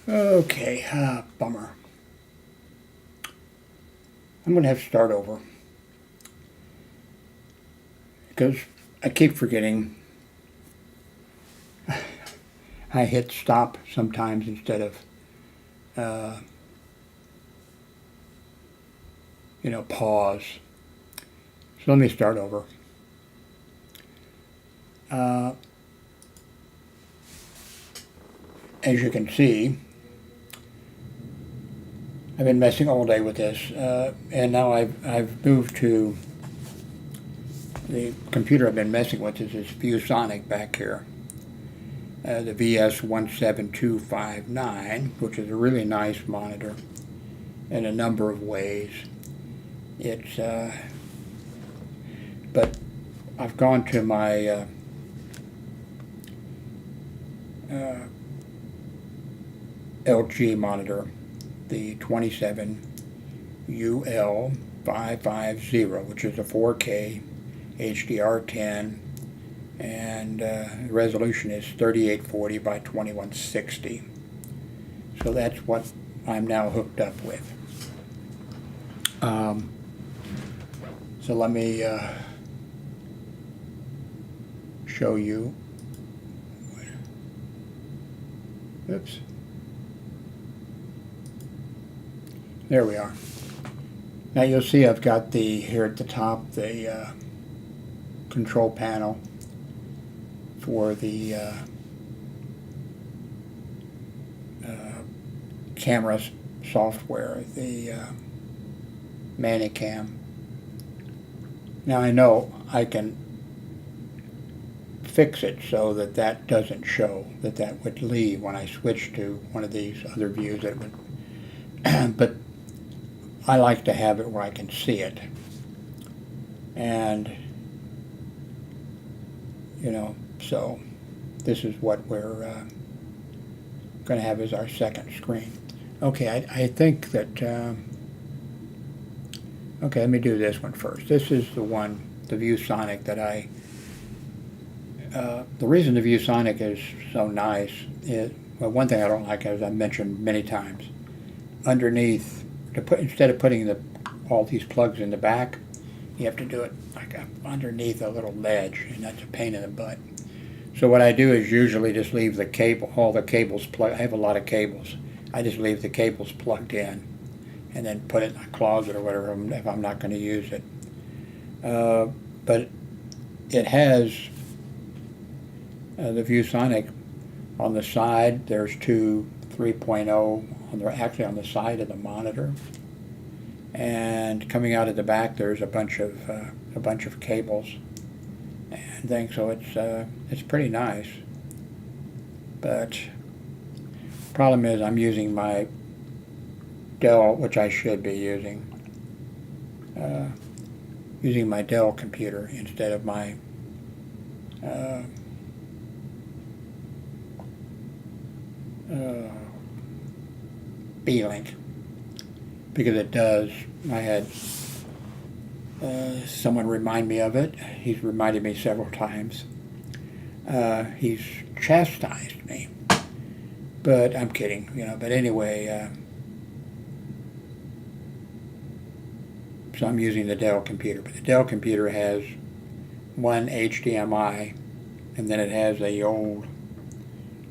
Okay, bummer. I'm going to have to start over because I keep forgetting I hit stop sometimes instead of, uh, pause. So let me start over. Uh, as you can see, I've been messing all day with this, and now I've moved to the computer I've been messing with is this ViewSonic back here, the VS17259, which is a really nice monitor in a number of ways. It's but I've gone to my LG monitor, the 27UL550, which is a 4K HDR10, and the resolution is 3840 by 2160. So that's what I'm now hooked up with. So let me show you. Oops. There we are. Now you'll see I've got here at the top, the control panel for the camera software, the Manicam. Now I know I can fix it so that that doesn't show, that would leave when I switch to one of these other views. That would, but I like to have it where I can see it, and so this is what we're going to have as our second screen. Okay, I think that okay, let me do this one first. This is the one, the ViewSonic, that the reason the ViewSonic is so nice is, well, one thing I don't like, as I've mentioned many times, underneath, instead of putting all these plugs in the back, you have to do it like underneath a little ledge, and that's a pain in the butt. So what I do is usually just leave the cable, all the cables plugged. I have a lot of cables. I just leave the cables plugged in, and then put it in a closet or whatever if I'm not going to use it. But it has the ViewSonic on the side. There's two 3.0 actually on the side of the monitor, and coming out of the back there's a bunch of cables and things. So it's pretty nice. But problem is I'm using my Dell, which I should be using my Dell computer instead of my B-Link, because it does. I had someone remind me of it. He's reminded me several times. He's chastised me, but I'm kidding, But anyway, so I'm using the Dell computer, but the Dell computer has one HDMI, and then it has the old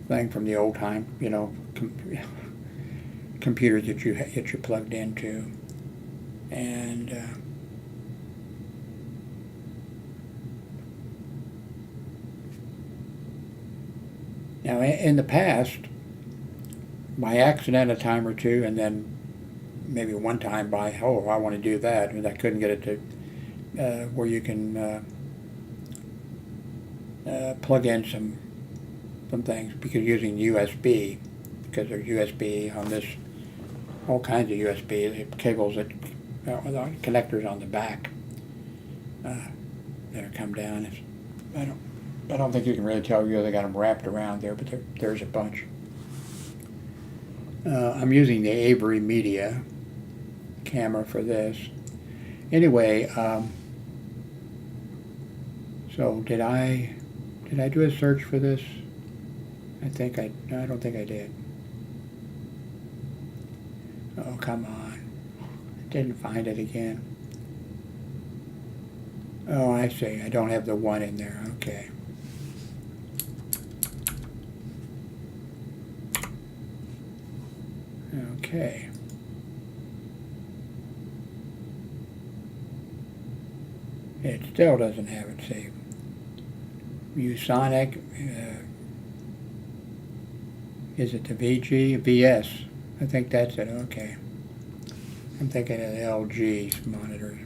thing from the old time, computer that you plugged into, and now in the past, by accident a time or two, and then maybe one time by, I want to do that, and I couldn't get it to where you can plug in some things, because using USB, because there's USB on this, all kinds of USB cables that connectors on the back that come down. I don't think you can really tell they got them wrapped around there, but there's a bunch. I'm using the Avery Media camera for this. Anyway, so did I do a search for this? I don't think I did. Oh, come on. Didn't find it again. Oh, I see. I don't have the 1 in there. Okay. Okay. It still doesn't have it saved. ViewSonic. Is it the VG? VS. I think that's it. Okay. I'm thinking of the LG's monitors.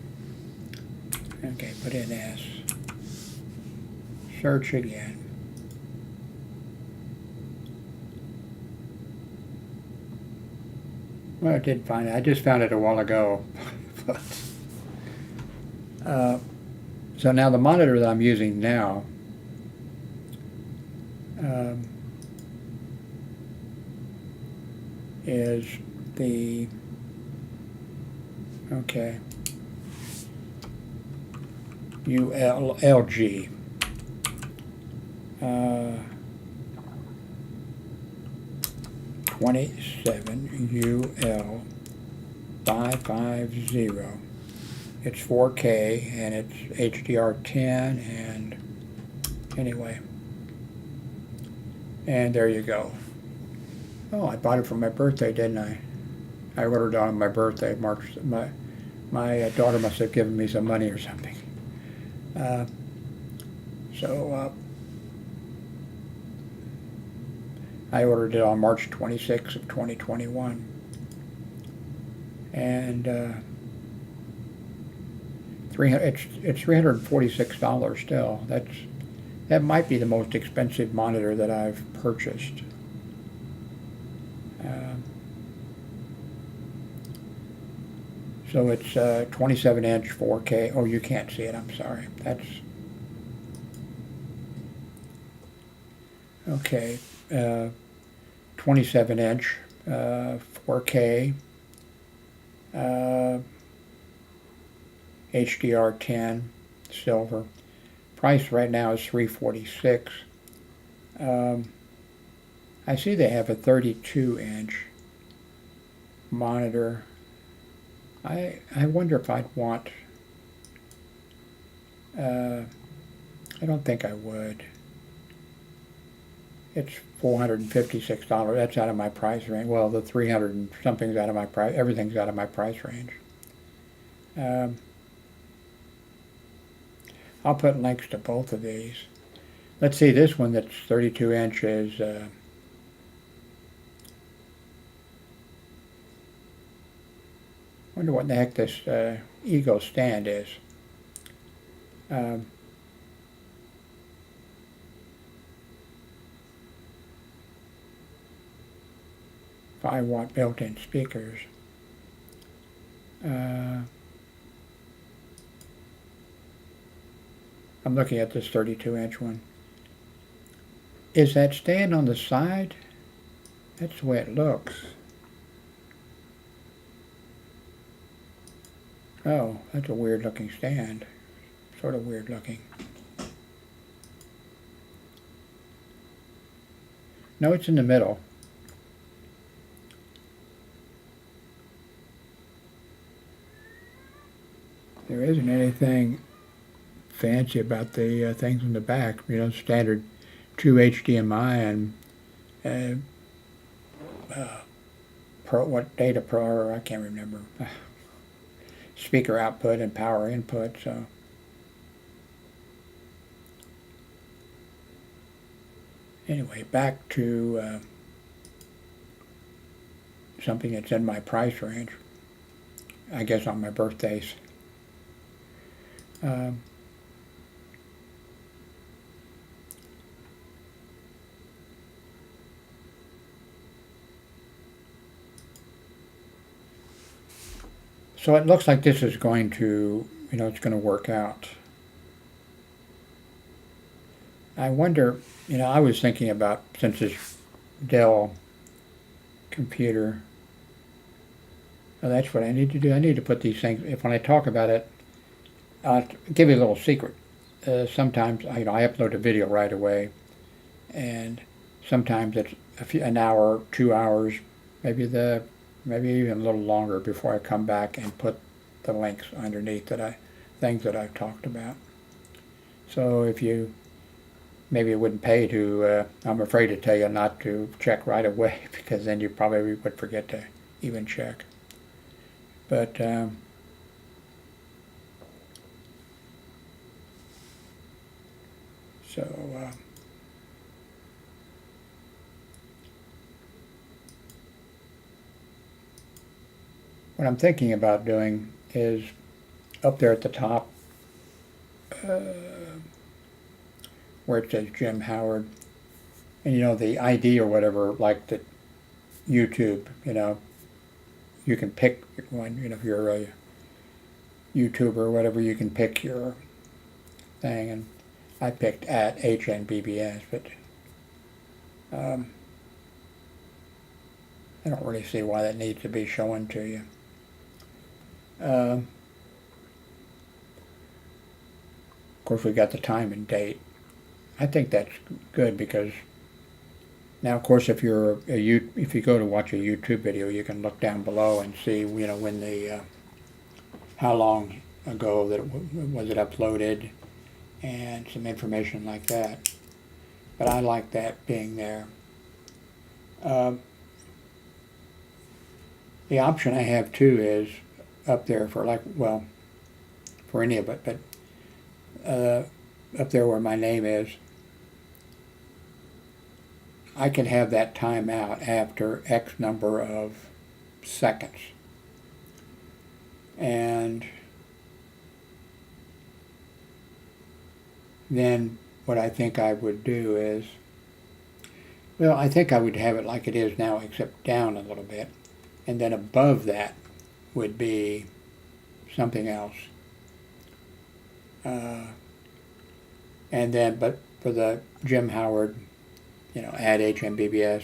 Okay, put in S. Search again. Well, I did find it. I just found it a while ago. So now the monitor that I'm using now is the, okay, LG. 27 UL 550. It's 4K and it's HDR10 and anyway. And there you go. Oh, I bought it for my birthday, didn't I? I ordered it on my birthday. My daughter must have given me some money or something. I ordered it on March 26th of 2021. And it's $346 still. That might be the most expensive monitor that I've purchased. So it's 27-inch 4K. Oh, you can't see it. I'm sorry. That's okay. 27-inch 4K. HDR10 silver. Price right now is $346. I see they have a 32-inch monitor. I wonder if I'd want. I don't think I would. It's $456. That's out of my price range. Well, the 300 and something's out of my price. Everything's out of my price range. I'll put links to both of these. Let's see, this one that's 32 inches. Wonder what the heck this Ego stand is. 5-watt built-in speakers. I'm looking at this 32-inch one. Is that stand on the side? That's the way it looks. Oh, that's a weird looking stand. Sort of weird looking. No, it's in the middle. There isn't anything fancy about the things in the back. You know, standard 2 HDMI and what data pro, I can't remember. Speaker output and power input. So anyway, back to something that's in my price range. I guess on my birthdays. So it looks like this is going to, it's going to work out. I wonder, I was thinking about, since this Dell computer, that's what I need to do. I need to put these things, when I talk about it, I'll give you a little secret. Sometimes, I upload a video right away, and sometimes it's an hour, 2 hours, maybe the maybe even a little longer before I come back and put the links underneath things that I've talked about. So if you, maybe it wouldn't pay to, I'm afraid to tell you not to check right away because then you probably would forget to even check. But what I'm thinking about doing is up there at the top where it says Jim Howard, and you know the ID or whatever, like the YouTube, you know, you can pick one, you know, if you're a YouTuber or whatever, you can pick your thing, and I picked at HNBBS, but I don't really see why that needs to be shown to you. Of course, we got the time and date. I think that's good because now, of course, if you go to watch a YouTube video, you can look down below and see, you know, when the how long ago that was it uploaded, and some information like that. But I like that being there. The option I have too is up there for like, well, for any of it, but up there where my name is, I can have that time out after X number of seconds. And then what I think I would do is, well, I think I would have it like it is now, except down a little bit. And then above that would be something else. And then, but for the Jim Howard, you know, at HMBBS,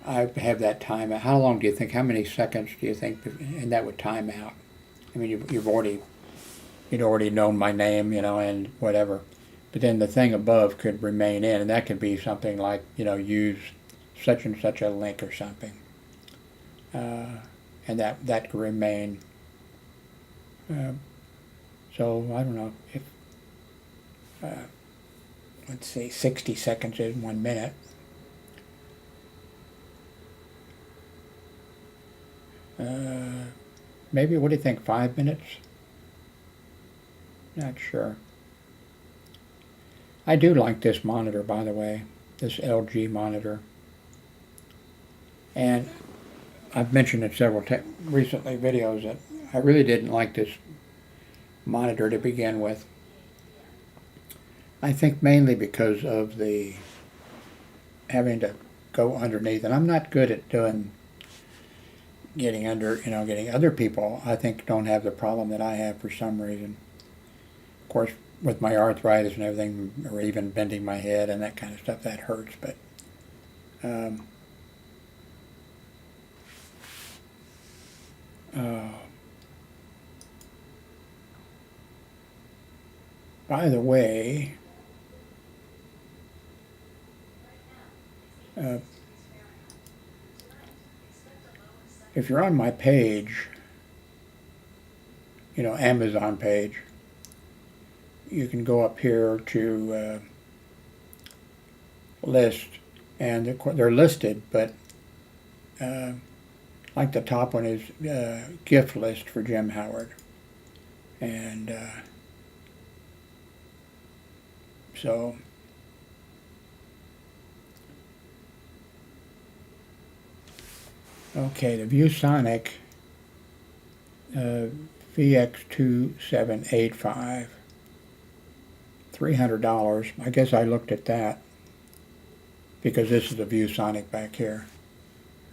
I have that time out. How long do you think, how many seconds do you think, and that would time out? I mean, you'd already known my name, you know, and whatever. But then the thing above could remain in, and that could be something like, you know, use such and such a link or something. And that could remain. So, I don't know, if, let's see, 60 seconds is 1 minute. Maybe, what do you think, 5 minutes? Not sure. I do like this monitor, by the way, this LG monitor. And I've mentioned in several recently videos that I really didn't like this monitor to begin with. I think mainly because of the having to go underneath, and I'm not good at getting other people, I think, don't have the problem that I have for some reason. Of course, with my arthritis and everything, or even bending my head and that kind of stuff, that hurts, but by the way, if you're on my page, you know, Amazon page, you can go up here to list, and they're listed, but like the top one is gift list for Jim Howard, and so okay, the ViewSonic VX2785, $300. I guess I looked at that because this is the ViewSonic back here.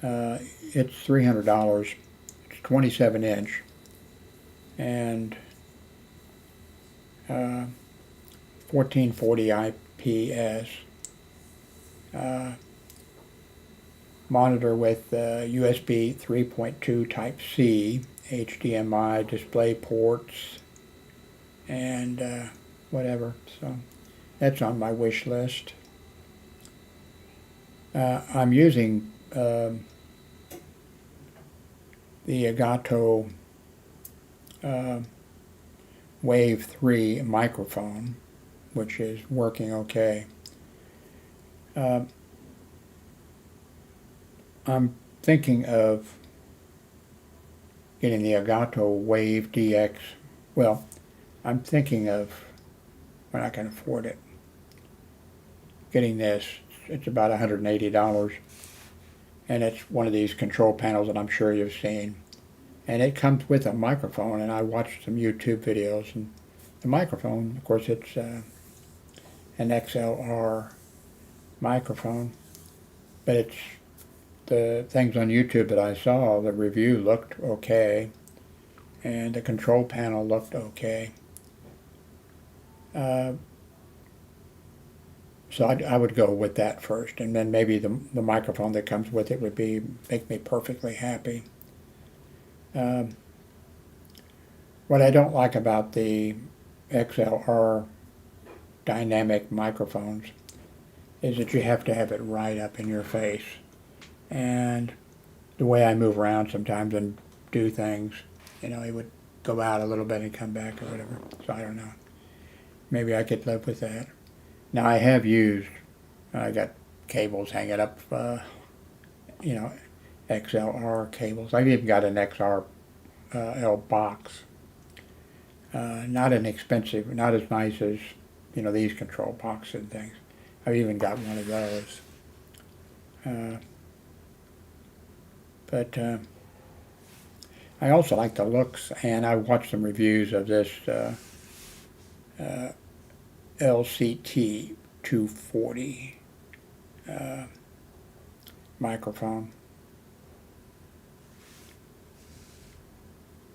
It's $300. It's 27 inch and 1440 IPS. Monitor with USB 3.2 Type-C, HDMI display ports, and whatever. So that's on my wish list. I'm using the Elgato Wave 3 microphone, which is working okay. I'm thinking of getting the Elgato Wave DX. Well, I'm thinking of, when I can afford it, getting this. It's about $180, and it's one of these control panels that I'm sure you've seen. And it comes with a microphone, and I watched some YouTube videos, and the microphone, of course, it's an XLR microphone, but it's the things on YouTube that I saw, the review looked okay, and the control panel looked okay. So I would go with that first, and then maybe the microphone that comes with it would make me perfectly happy. What I don't like about the XLR dynamic microphones is that you have to have it right up in your face. And the way I move around sometimes and do things, you know, it would go out a little bit and come back or whatever. So I don't know. Maybe I could live with that. Now I have used, I got cables hanging up, you know, XLR cables. I've even got an XRL box. Not an expensive, not as nice as, you know, these control boxes and things. I've even got one of those. But I also like the looks, and I watched some reviews of this LCT 240 microphone.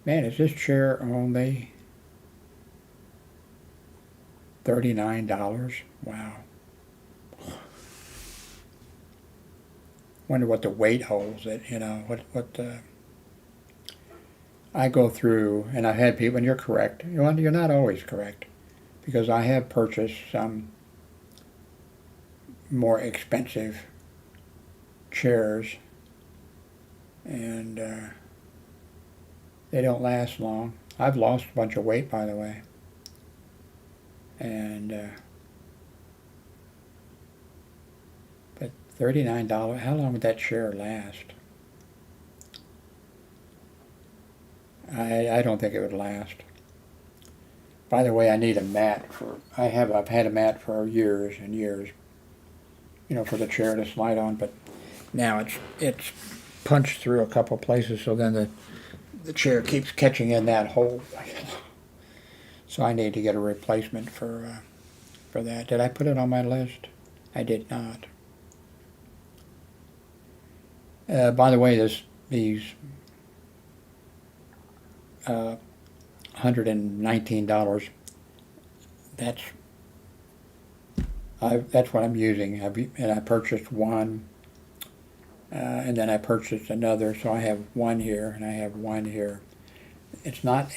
Man, is this chair only $39? Wow. Wonder what the weight holds it, you know, what I go through, and I've had people, and you're correct, you're not always correct, because I have purchased some more expensive chairs, and they don't last long. I've lost a bunch of weight, by the way, and but $39, how long would that chair last? I don't think it would last. By the way, I need a mat I've had a mat for years and years, you know, for the chair to slide on, but now it's punched through a couple places, so then the chair keeps catching in that hole. So I need to get a replacement for that. Did I put it on my list? I did not. By the way, these $119. That's what I'm using. And I purchased one, and then I purchased another. So I have one here, and I have one here. It's not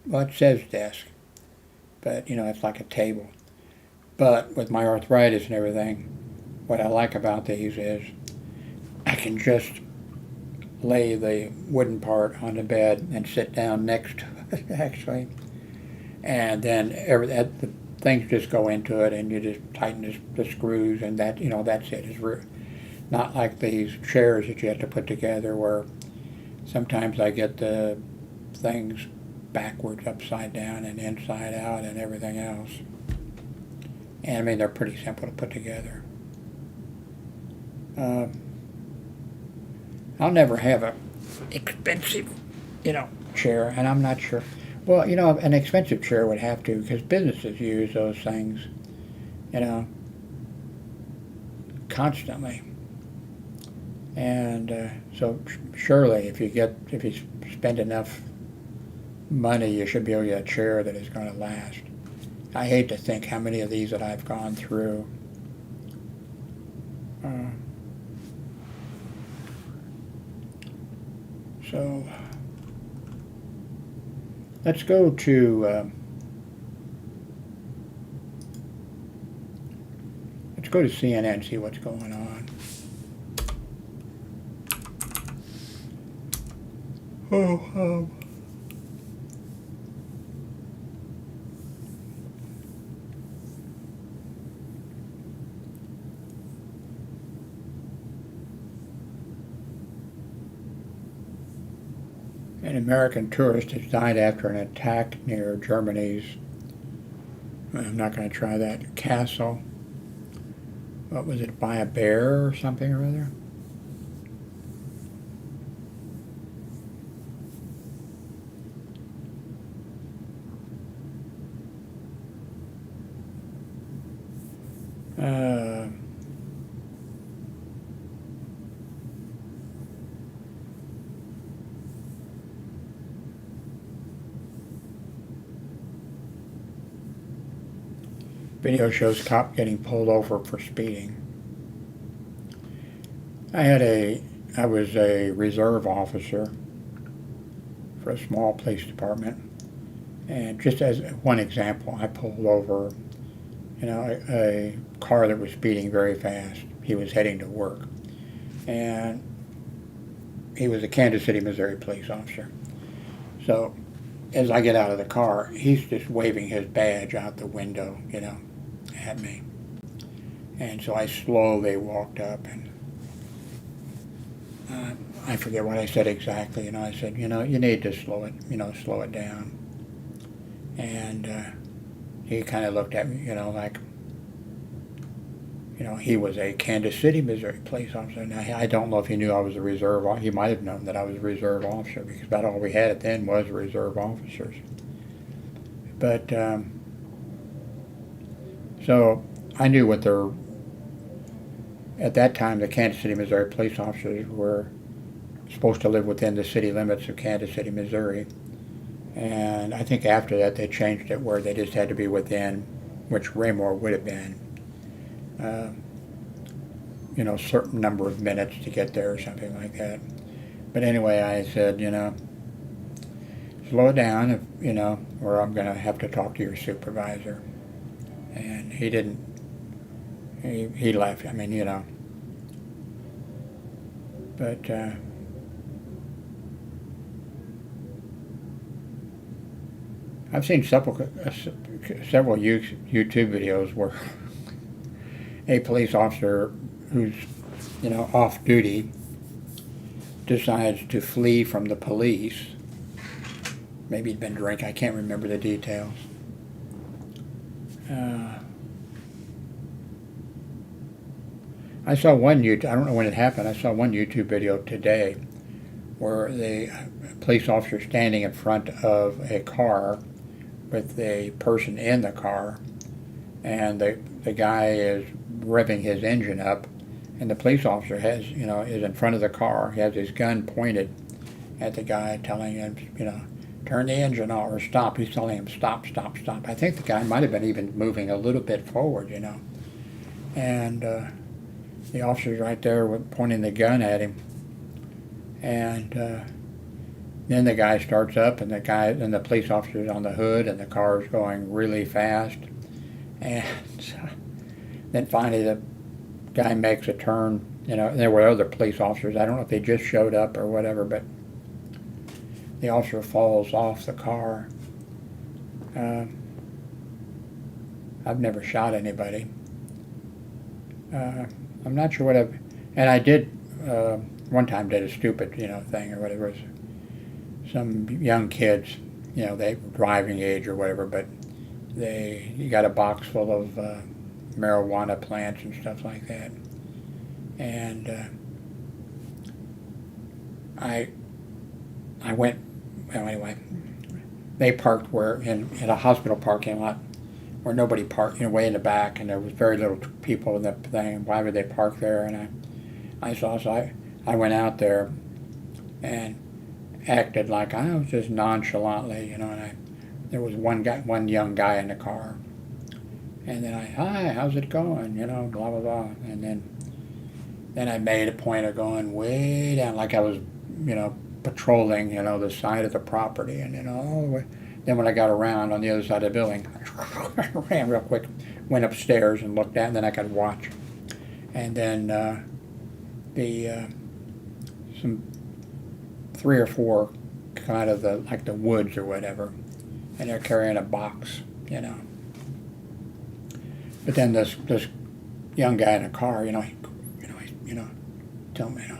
well, it says desk, but you know, it's like a table. But with my arthritis and everything, what I like about these is I can just lay the wooden part on the bed and sit down next to it, actually. And then the things just go into it, and you just tighten the screws, and that, you know, that's it. It's not like these chairs that you have to put together, where sometimes I get the things backwards, upside down, and inside out, and everything else. And I mean, they're pretty simple to put together. I'll never have a expensive, you know, chair, and I'm not sure. Well, you know, an expensive chair would have to, because businesses use those things, you know, constantly. And so surely, if you spend enough money, you should be able to get a chair that is going to last. I hate to think how many of these that I've gone through. So let's go to CNN and see what's going on. Oh, An American tourist has died after an attack near Germany's, I'm not going to try that, castle. What was it, by a bear or something or other? Uh, Video shows cop getting pulled over for speeding. I was a reserve officer for a small police department, and just as one example, I pulled over, a car that was speeding very fast. He was heading to work, and he was a Kansas City, Missouri police officer. So, as I get out of the car, he's just waving his badge out the window, at me. And so I slowly walked up, and I forget what I said exactly. I said, you need to slow it down. And he kind of looked at me, like, he was a Kansas City, Missouri police officer. Now, I don't know if he knew I was a reserve officer. He might have known that I was a reserve officer, because about all we had then was reserve officers. But, so I knew at that time, the Kansas City, Missouri police officers were supposed to live within the city limits of Kansas City, Missouri. And I think after that they changed it where they just had to be within, which Raymore would have been, a certain number of minutes to get there or something like that. But anyway, I said, slow it down, or I'm going to have to talk to your supervisor. And he didn't, he left, but, I've seen several YouTube videos where a police officer who's, off duty decides to flee from the police. Maybe he'd been drinking. I can't remember the details. I saw one I don't know when it happened. I saw one YouTube video today where the police officer standing in front of a car with a person in the car, and the guy is revving his engine up, and the police officer is in front of the car. He has his gun pointed at the guy, telling him, turn the engine off or stop. He's telling him stop, stop, stop. I think the guy might have been even moving a little bit forward, and the officer's right there pointing the gun at him, and then the guy starts up, and the police officer's on the hood, and the car's going really fast, and then finally the guy makes a turn. There were other police officers. I don't know if they just showed up or whatever, but the officer falls off the car. I've never shot anybody. I'm not sure and I did, one time did a stupid, thing or whatever. It was some young kids, they were driving age or whatever, but you got a box full of marijuana plants and stuff like that. And I went, well, anyway, they parked in a hospital parking lot where nobody parked, way in the back, and there was very little people in the thing. Why would they park there? And I went out there and acted like I was just nonchalantly, and there was one young guy in the car, and then hi, how's it going? Blah blah blah, and then I made a point of going way down, like I was, patrolling, the side of the property, and all the way. Then when I got around on the other side of the building, I ran real quick, went upstairs and looked down, and then I could watch. And then some 3 or 4 come out of the woods or whatever, and they're carrying a box, you know. But then this young guy in a car, tell me no.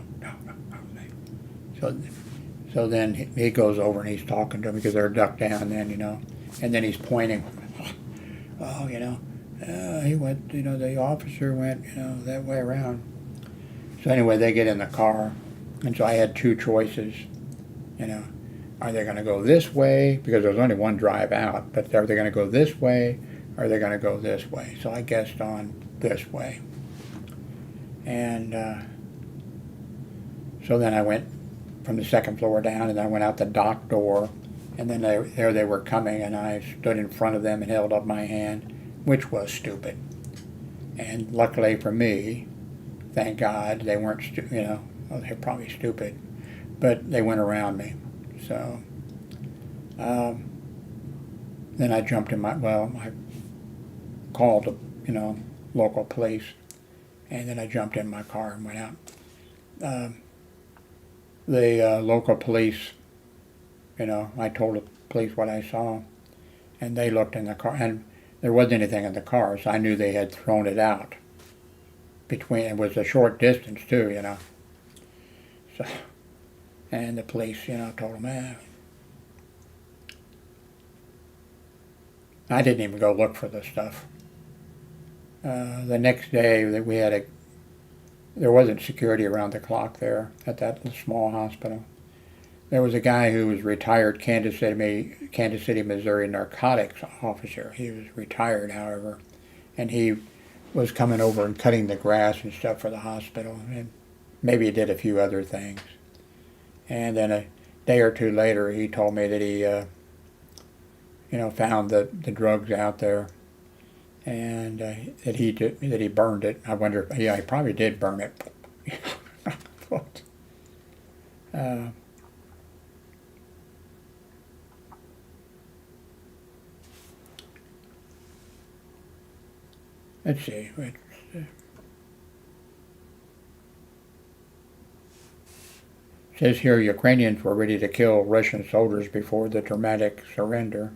So then he goes over and he's talking to them because they're ducked down then, and then he's pointing. Oh, he went, the officer went, that way around. So anyway, they get in the car, and so I had two choices, Are they going to go this way? Because there was only one drive out, but are they going to go this way, or are they going to go this way? So I guessed on this way. And so then I went from the second floor down, and then I went out the dock door, and then there they were coming, and I stood in front of them and held up my hand, which was stupid. And luckily for me, thank God, they weren't, they're probably stupid, but they went around me. So then I jumped in I called the, local police, and then I jumped in my car and went out. The local police, I told the police what I saw, and they looked in the car, and there wasn't anything in the car, so I knew they had thrown it out. It was a short distance too, So, and the police, told them, I didn't even go look for the stuff. The next day that there wasn't security around the clock there at that small hospital. There was a guy who was retired Kansas City, Missouri narcotics officer. He was retired, however, and he was coming over and cutting the grass and stuff for the hospital, and maybe he did a few other things. And then a day or two later, he told me that he, found the drugs out there, and that he burned it. I wonder, he probably did burn it. Let's see. It says here Ukrainians were ready to kill Russian soldiers before the dramatic surrender.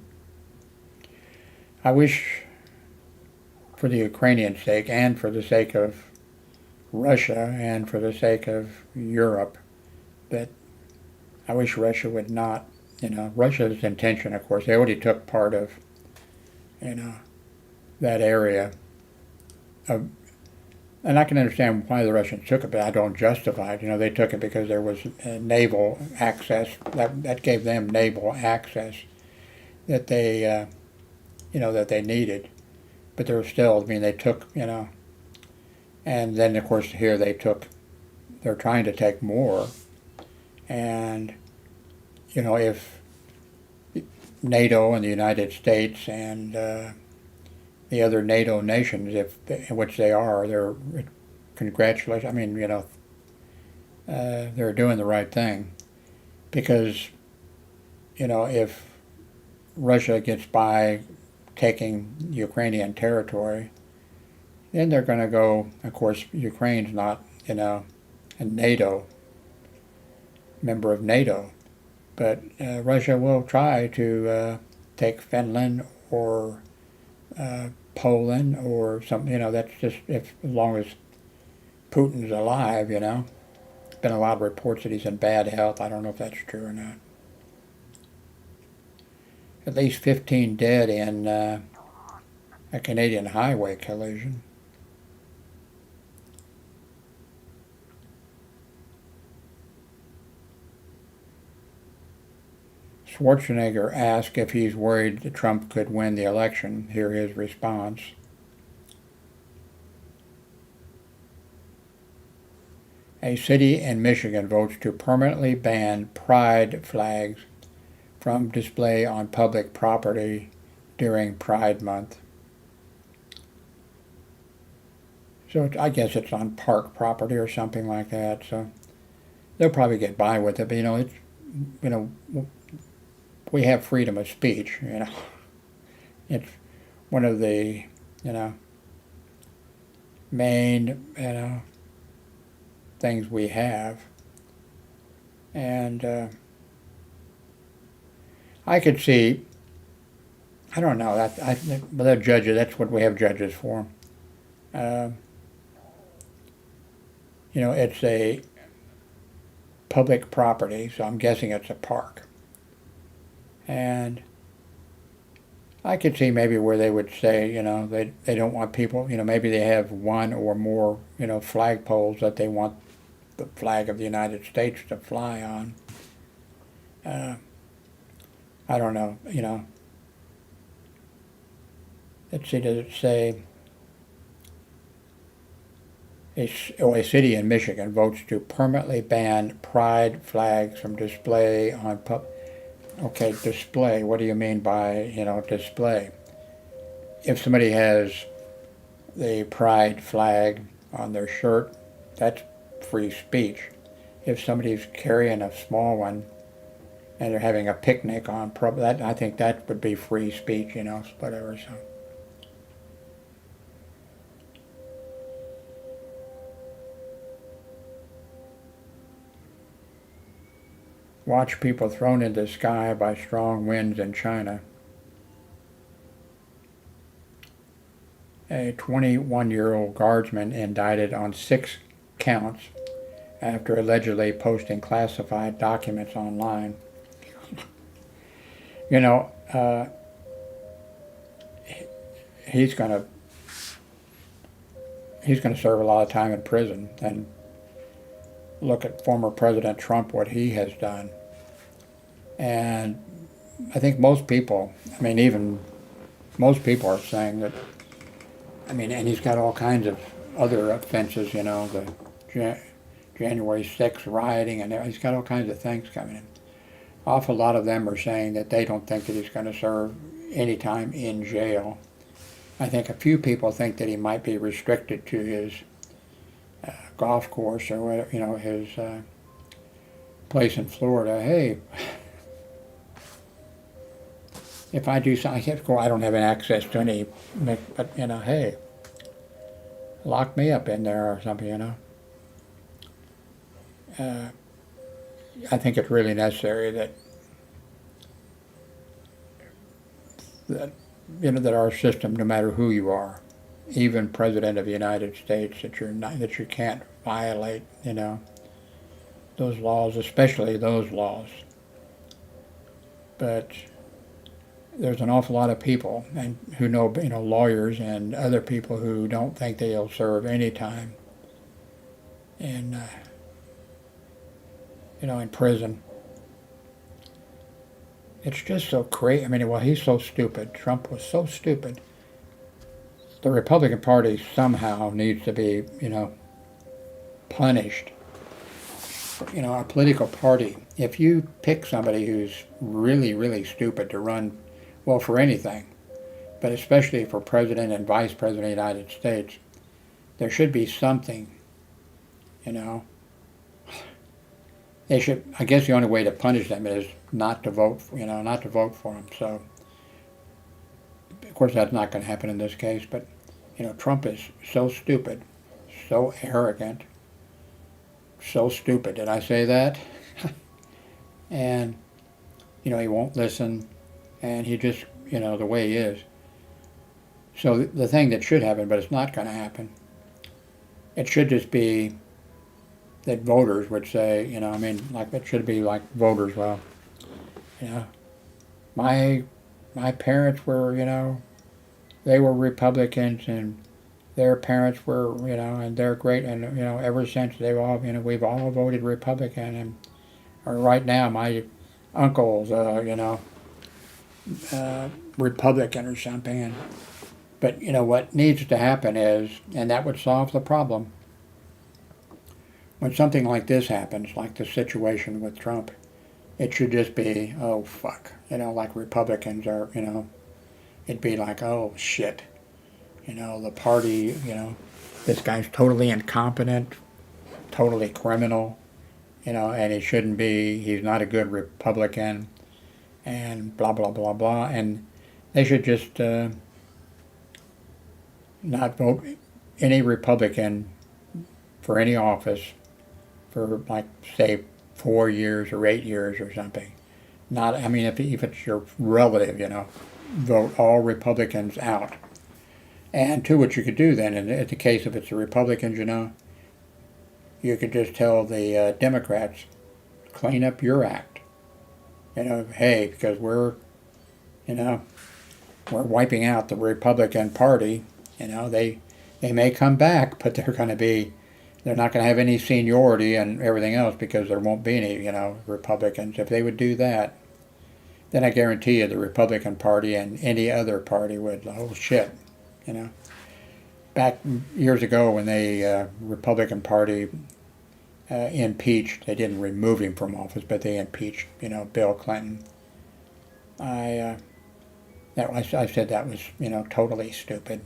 I wish, for the Ukrainian sake and for the sake of Russia and for the sake of Europe, that I wish Russia would not, Russia's intention, of course, they already took part of, that area. And I can understand why the Russians took it, but I don't justify it. They took it because there was naval access, that gave them naval access that they, that they needed. But there was still, they took, and then of course here they're trying to take more. And, if NATO and the United States and the other NATO nations, which they are, they're congratulations. They're doing the right thing, because, if Russia gets by taking Ukrainian territory, then they're going to go. Of course, Ukraine's not, a NATO member of NATO, but Russia will try to take Finland or Poland or something, that's just as long as Putin's alive, There's been a lot of reports that he's in bad health. I don't know if that's true or not. At least 15 dead in a Canadian highway collision. Schwarzenegger asked if he's worried that Trump could win the election. Hear his response. A city in Michigan votes to permanently ban pride flags from display on public property during Pride Month. So I guess it's on park property or something like that. So they'll probably get by with it. But it's we have freedom of speech. It's one of the main things we have, and I could see, I don't know, but they're judges, that's what we have judges for. Uh, it's a public property, so I'm guessing it's a park. And I could see maybe where they would say, they don't want people, maybe they have one or more, flagpoles that they want the flag of the United States to fly on. Uh, I don't know, let's see, does it say, a city in Michigan votes to permanently ban pride flags from display on okay, display, what do you mean by, display? If somebody has the pride flag on their shirt, that's free speech. If somebody's carrying a small one and they're having a picnic on, that I think that would be free speech, whatever. So. Watch people thrown into the sky by strong winds in China. A 21-year-old guardsman indicted on 6 counts after allegedly posting classified documents online. He's going to serve a lot of time in prison. And look at former President Trump, what he has done. And I think most people, even most people are saying that, and he's got all kinds of other offenses, the January 6th rioting, and he's got all kinds of things coming in. Awful lot of them are saying that they don't think that he's going to serve any time in jail. I think a few people think that he might be restricted to his golf course or whatever, his place in Florida. Hey, if I do something, I don't have access to any, but hey, lock me up in there or something, I think it's really necessary that that our system, no matter who you are, even President of the United States, that you can't violate, those laws, especially those laws. But there's an awful lot of people and who know, lawyers and other people who don't think they'll serve any time in, in prison. It's just so crazy. He's so stupid. Trump was so stupid. The Republican Party somehow needs to be, punished. A political party, if you pick somebody who's really, really stupid to run, well, for anything, but especially for President and Vice President of the United States, there should be something, They should, I guess the only way to punish them is not to vote, not to vote for them. So, of course, that's not going to happen in this case, but, Trump is so stupid, so arrogant, so stupid. Did I say that? And, he won't listen, and he just, the way he is. So the thing that should happen, but it's not going to happen, it should just be that voters would say, it should be like voters, well, my parents were, they were Republicans, and their parents were, and they're great, and, ever since they've all, we've all voted Republican, and or right now my uncle's, Republican or something, but, what needs to happen is, and that would solve the problem, when something like this happens, like the situation with Trump, it should just be, oh, fuck. Like Republicans are, it'd be like, oh, shit. The party, this guy's totally incompetent, totally criminal, and he shouldn't be, he's not a good Republican, and blah, blah, blah, blah. And they should just not vote any Republican for any office for, like, say, 4 years or 8 years or something. Not, I mean, if it's your relative, vote all Republicans out. And two, what you could do then, in the case if it's the Republicans, you could just tell the Democrats, clean up your act. Hey, because you know, we're wiping out the Republican Party. They may come back, but they're not going to have any seniority and everything else because there won't be any, Republicans. If they would do that, then I guarantee you the Republican Party and any other party would, oh shit, Back years ago when the Republican Party impeached, they didn't remove him from office, but they impeached, Bill Clinton. I said that was, totally stupid.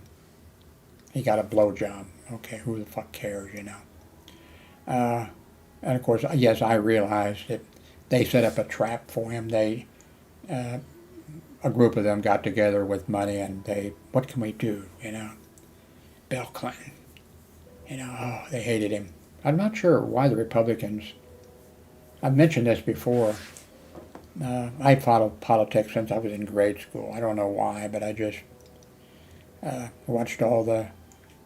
He got a blowjob. Okay, who the fuck cares, And of course, yes, I realized that they set up a trap for him. A group of them got together with money and what can we do, Bill Clinton. Oh, they hated him. I'm not sure why the Republicans, I've mentioned this before, I followed politics since I was in grade school. I don't know why, but I just watched all the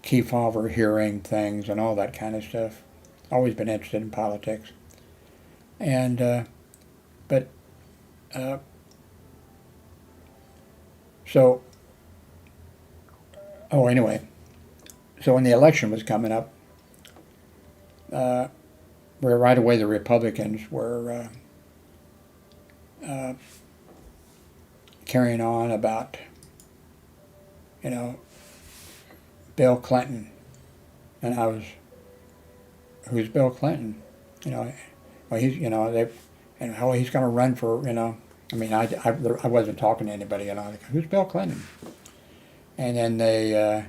Kefauver hearing things and all that kind of stuff. Always been interested in politics. And, anyway, so when the election was coming up, where right away the Republicans were carrying on about, Bill Clinton, and I was, who's Bill Clinton? Well, he's, he's going to run for, I mean, I wasn't talking to anybody, like, who's Bill Clinton? And then they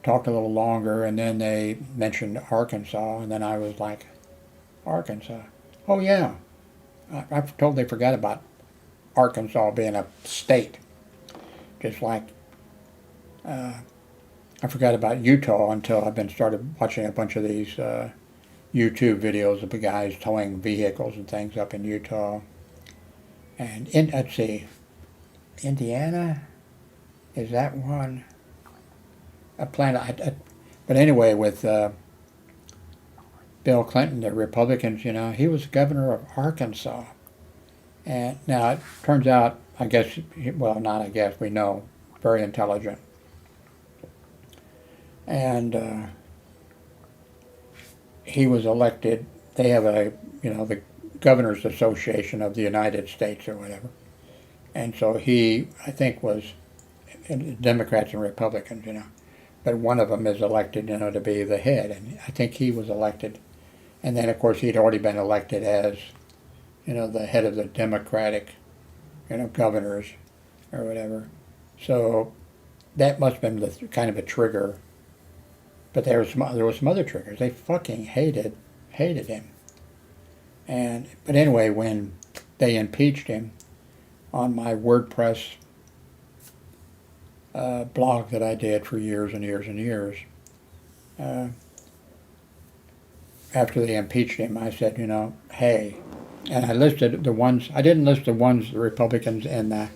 talked a little longer, and then they mentioned Arkansas, and then I was like, Arkansas? Oh, yeah. I totally forgot about Arkansas being a state. Just like I forgot about Utah until I've been started watching a bunch of these YouTube videos of the guys towing vehicles and things up in Utah. And let's see, Indiana, is that one? But anyway, with Bill Clinton, the Republicans, he was governor of Arkansas. And now it turns out, we know, very intelligent. And he was elected, they have the Governors Association of the United States or whatever. And so he, I think, was Democrats and Republicans, but one of them is elected, to be the head. And I think he was elected. And then, of course, he'd already been elected as, the head of the Democratic, governors or whatever. So that must have been kind of a trigger. But there was some other triggers. They fucking hated him. But anyway, when they impeached him, on my WordPress blog that I did for years and years and years, after they impeached him, I said, hey, and I listed the ones, I didn't list the Republicans in the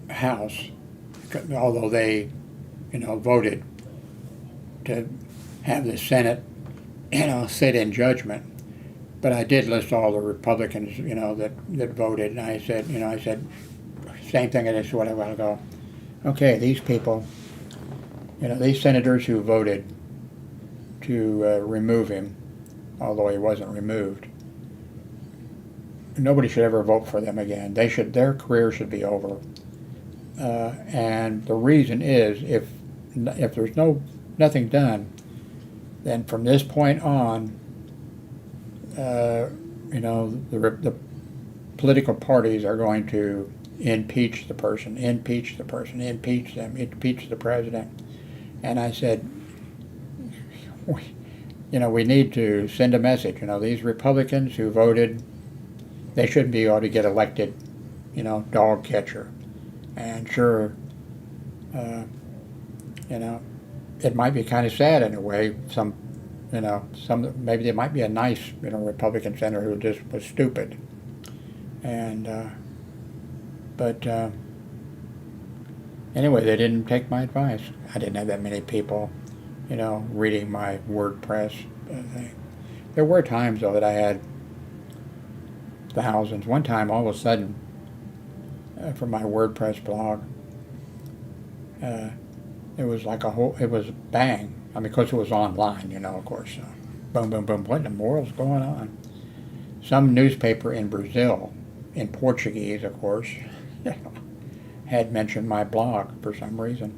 House, although they, voted to have the Senate, sit in judgment. But I did list all the Republicans, that voted, and I said, same thing I just said a while ago. Okay, these people, these senators who voted to remove him, although he wasn't removed, nobody should ever vote for them again. Their career should be over. And the reason is, if there's nothing done, then from this point on, the political parties are going to impeach the person, impeach the president. And I said, we need to send a message. These Republicans who voted, they shouldn't be able to get elected, dog catcher. And sure, it might be kind of sad in a way. Some, maybe there might be a nice, Republican senator who just was stupid. And, but anyway, they didn't take my advice. I didn't have that many people, reading my WordPress thing. There were times, though, that I had thousands. One time, all of a sudden, for my WordPress blog, it was like it was bang. I mean, because it was online, of course. Boom, boom, boom. What in the world's going on? Some newspaper in Brazil, in Portuguese, of course, had mentioned my blog for some reason.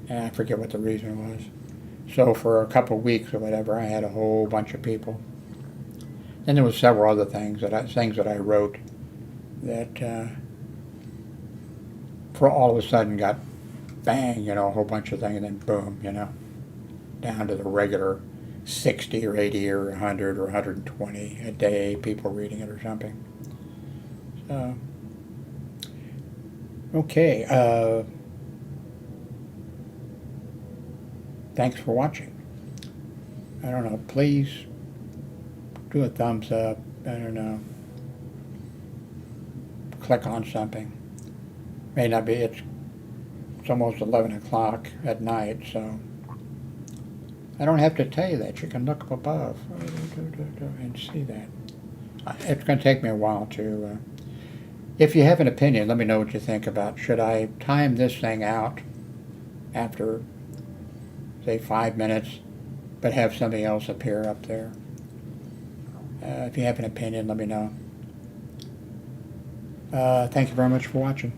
And I forget what the reason was. So for a couple of weeks or whatever, I had a whole bunch of people. Then there was several other things that I wrote that for all of a sudden got bang, a whole bunch of things, and then boom, down to the regular 60 or 80 or 100 or 120 a day, people reading it or something. So, okay, thanks for watching. I don't know, please do a thumbs up, I don't know, click on something. May not be, it's almost 11 o'clock at night, so I don't have to tell you that. You can look up above and see that. It's going to take me a while to, if you have an opinion, let me know what you think about, should I time this thing out after, say, 5 minutes, but have something else appear up there? If you have an opinion, let me know. Thank you very much for watching.